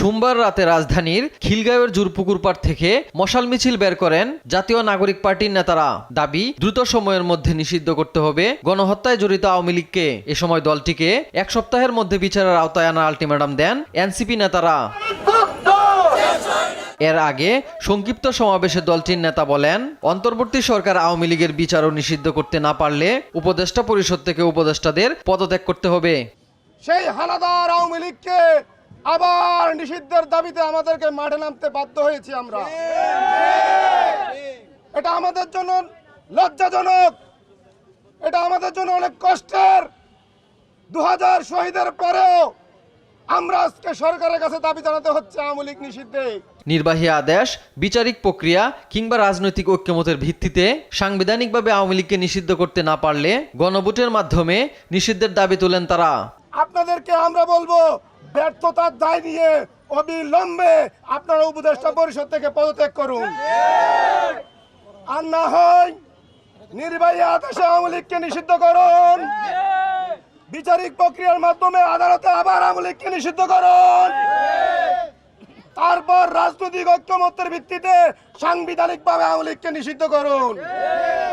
সোমবার রাতে রাজধানীর খিলগাঁওয়ের জুরপুকুর পাড় থেকে মশাল মিছিল বের করেন জাতীয় নাগরিক পার্টির নেতারা। দাবি, দ্রুত সময়ের মধ্যে নিষিদ্ধ করতে হবে গণহত্যায় জড়িত আওয়ামী লীগকে। এ সময় দলটিকে এক সপ্তাহের মধ্যে বিচারের আওতায় আনার আলটিমেটাম দেন এনসিপি নেতারা। এর আগে সংক্ষিপ্ত সমাবেশে দলটির নেতা বলেন, অন্তর্বর্তী সরকার আওয়ামী লীগের বিচারও নিষিদ্ধ করতে না পারলে উপদেষ্টা পরিষদ থেকে উপদেষ্টাদের পদত্যাগ করতে হবে। সেই হানাদার আওয়ামী লীগকে আবার নিষিদ্ধের দাবিতে আমাদেরকে মাঠে নামতে বাধ্য হয়েছি আমরা। এটা আমাদের জন্য লজ্জাজনক, এটা আমাদের জন্য অনেক কষ্টের। 2000 শহীদের পরেও আমরা আজকে সরকারের কাছে দাবি জানাতে হচ্ছে আওয়ামী লীগ নিষিদ্ধে। নির্বাহী আদেশ, বিচারিক প্রক্রিয়া কিংবা রাজনৈতিক ঐক্যমতের ভিত্তিতে সাংবিধানিকভাবে আওয়ামী লীগকে নিষিদ্ধ করতে না পারলে গণভোটের মাধ্যমে নিষিদ্ধের দাবি তোলেন তারা। আপনাদেরকে আমরা বলবো, ব্যর্থতার দায় নিয়ে অবিলম্বে আপনারা উপদেষ্টা পরিষদ থেকে পদত্যাগ করুন। আর না হয় নির্বাহী আদেশে আওয়ামী লীগকে নিষিদ্ধ করুন। বিচারিক প্রক্রিয়ার মাধ্যমে আদালতে আবার আওয়ামী লীগকে নিষিদ্ধ করুন। তারপর রাজনৈতিক ঐক্যমত্যের ভিত্তিতে সাংবিধানিকভাবে আওয়ামী লীগকে নিষিদ্ধ করুন।